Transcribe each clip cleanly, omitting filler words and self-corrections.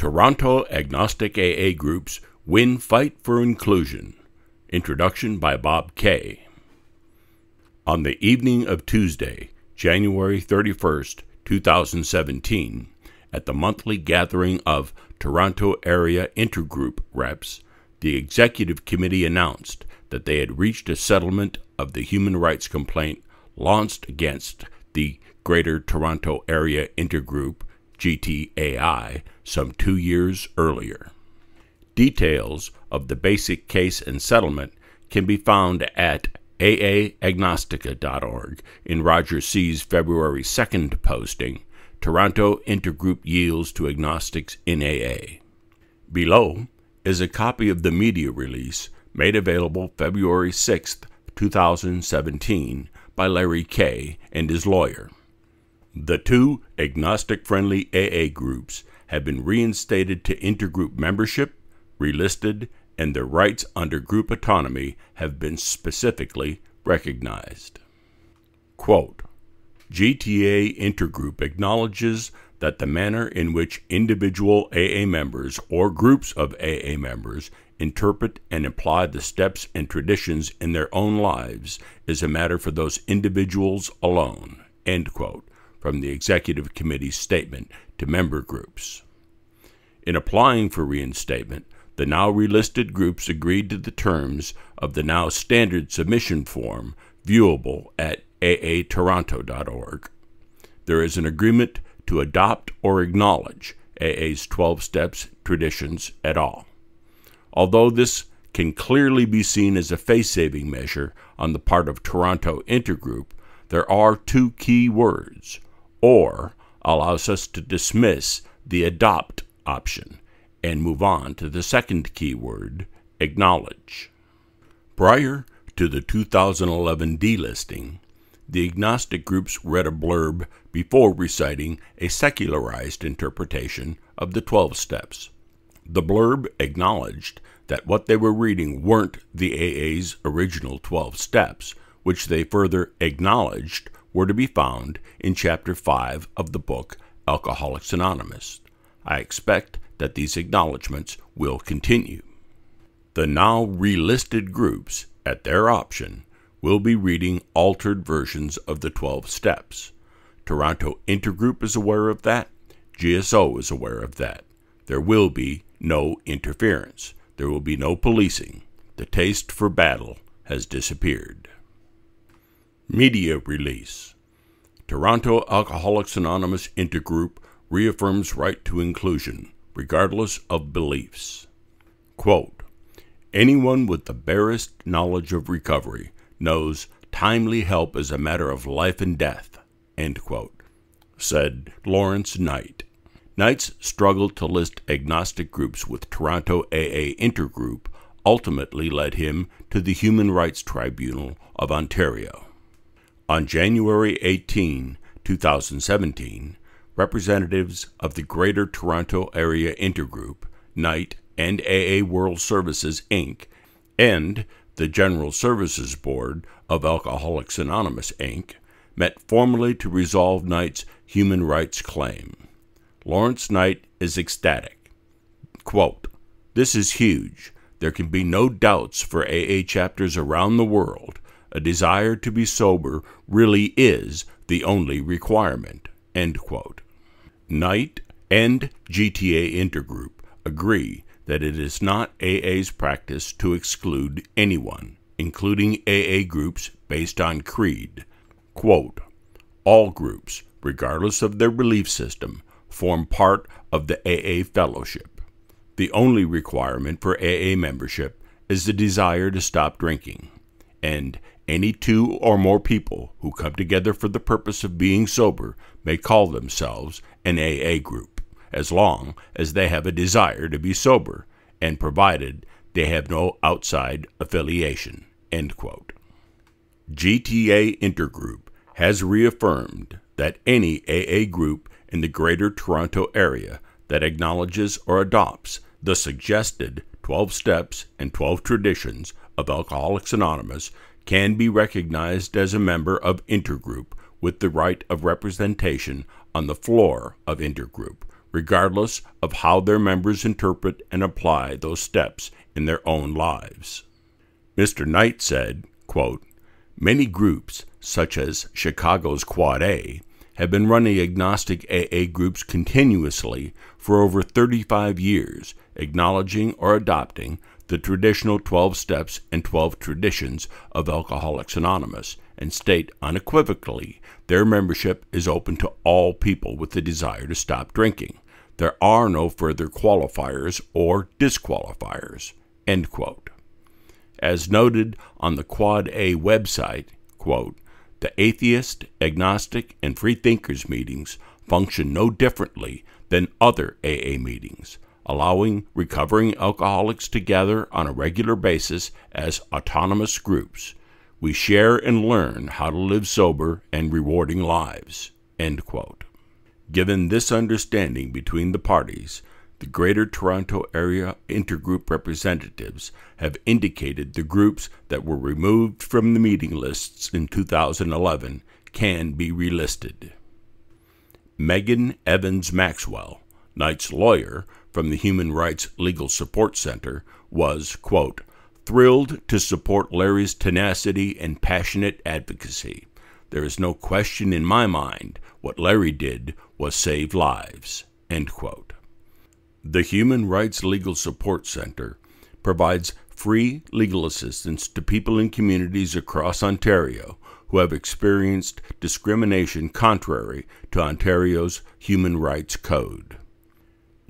Toronto Agnostic AA Groups Win Fight for Inclusion. Introduction by Bob K. On the evening of Tuesday, January 31st, 2017, at the monthly gathering of Toronto Area Intergroup Reps, the Executive Committee announced that they had reached a settlement of the human rights complaint launched against the Greater Toronto Area Intergroup, GTAI, some 2 years earlier. Details of the basic case and settlement can be found at aagnostica.org in Roger C.'s February 2nd posting, Toronto Intergroup Yields to Agnostics in AA. Below is a copy of the media release made available February 6th, 2017 by Larry K. and his lawyer. The two agnostic-friendly AA groups have been reinstated to intergroup membership, relisted, and their rights under group autonomy have been specifically recognized. Quote, GTA Intergroup acknowledges that the manner in which individual AA members or groups of AA members interpret and apply the steps and traditions in their own lives is a matter for those individuals alone, end quote, from the Executive Committee's statement to member groups. In applying for reinstatement, the now relisted groups agreed to the terms of the now standard submission form viewable at aatoronto.org. There is an agreement to adopt or acknowledge AA's 12 steps traditions et al. Although this can clearly be seen as a face-saving measure on the part of Toronto Intergroup, there are two key words, or allows us to dismiss the adopt option and move on to the second key word, acknowledge. Prior to the 2011 delisting, the agnostic groups read a blurb before reciting a secularized interpretation of the 12 steps. The blurb acknowledged that what they were reading weren't the AA's original 12 steps, which they further acknowledged were to be found in Chapter 5 of the book Alcoholics Anonymous. I expect that these acknowledgments will continue. The now relisted groups, at their option, will be reading altered versions of the 12 steps. Toronto Intergroup is aware of that. GSO is aware of that. There will be no interference. There will be no policing. The taste for battle has disappeared. Media release. Toronto Alcoholics Anonymous Intergroup reaffirms right to inclusion, regardless of beliefs. Quote, anyone with the barest knowledge of recovery knows timely help is a matter of life and death, end quote, said Lawrence Knight. Knight's struggle to list agnostic groups with Toronto AA Intergroup ultimately led him to the Human Rights Tribunal of Ontario. On January 18, 2017, representatives of the Greater Toronto Area Intergroup, Knight, and AA World Services, Inc., and the General Services Board of Alcoholics Anonymous, Inc., met formally to resolve Knight's human rights claim. Lawrence Knight is ecstatic. Quote, this is huge. There can be no doubts for AA chapters around the world. A desire to be sober really is the only requirement, end quote. Knight and GTA Intergroup agree that it is not AA's practice to exclude anyone, including AA groups based on creed. Quote, all groups, regardless of their belief system, form part of the AA fellowship. The only requirement for AA membership is the desire to stop drinking, and any two or more people who come together for the purpose of being sober may call themselves an AA group, as long as they have a desire to be sober, and provided they have no outside affiliation, end quote. GTA Intergroup has reaffirmed that any AA group in the Greater Toronto Area that acknowledges or adopts the suggested 12 steps and 12 traditions of Alcoholics Anonymous can be recognized as a member of Intergroup with the right of representation on the floor of Intergroup, regardless of how their members interpret and apply those steps in their own lives. Mr. Knight said, quote, "Many groups, such as Chicago's Quad A, have been running agnostic AA groups continuously for over 35 years, acknowledging or adopting the traditional 12 steps and 12 traditions of Alcoholics Anonymous, and state unequivocally their membership is open to all people with the desire to stop drinking. There are no further qualifiers or disqualifiers." End quote. As noted on the Quad A website, quote, "The atheist, agnostic, and free thinkers meetings function no differently than other AA meetings, allowing recovering alcoholics to gather on a regular basis as autonomous groups. We share and learn how to live sober and rewarding lives." End quote. Given this understanding between the parties, the Greater Toronto Area Intergroup representatives have indicated the groups that were removed from the meeting lists in 2011 can be relisted. Megan Evans Maxwell, Knight's lawyer from the Human Rights Legal Support Center, was, quote, "thrilled to support Larry's tenacity and passionate advocacy. There is no question in my mind what Larry did was save lives." End quote. The Human Rights Legal Support Center provides free legal assistance to people in communities across Ontario who have experienced discrimination contrary to Ontario's Human Rights Code.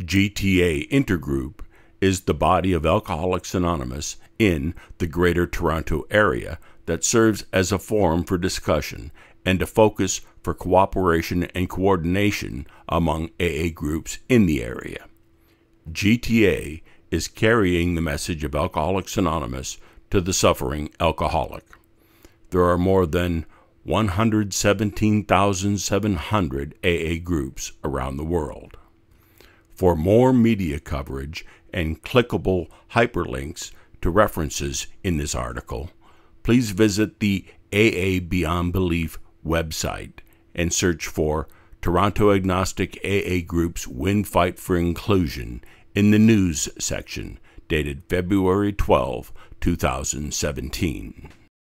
GTA Intergroup is the body of Alcoholics Anonymous in the Greater Toronto Area that serves as a forum for discussion and a focus for cooperation and coordination among AA groups in the area. GTA is carrying the message of Alcoholics Anonymous to the suffering alcoholic. There are more than 117,700 AA groups around the world. For more media coverage and clickable hyperlinks to references in this article, please visit the AA Beyond Belief website and search for Toronto Agnostic AA Group's Win Fight for Inclusion in the news section, dated February 12, 2017.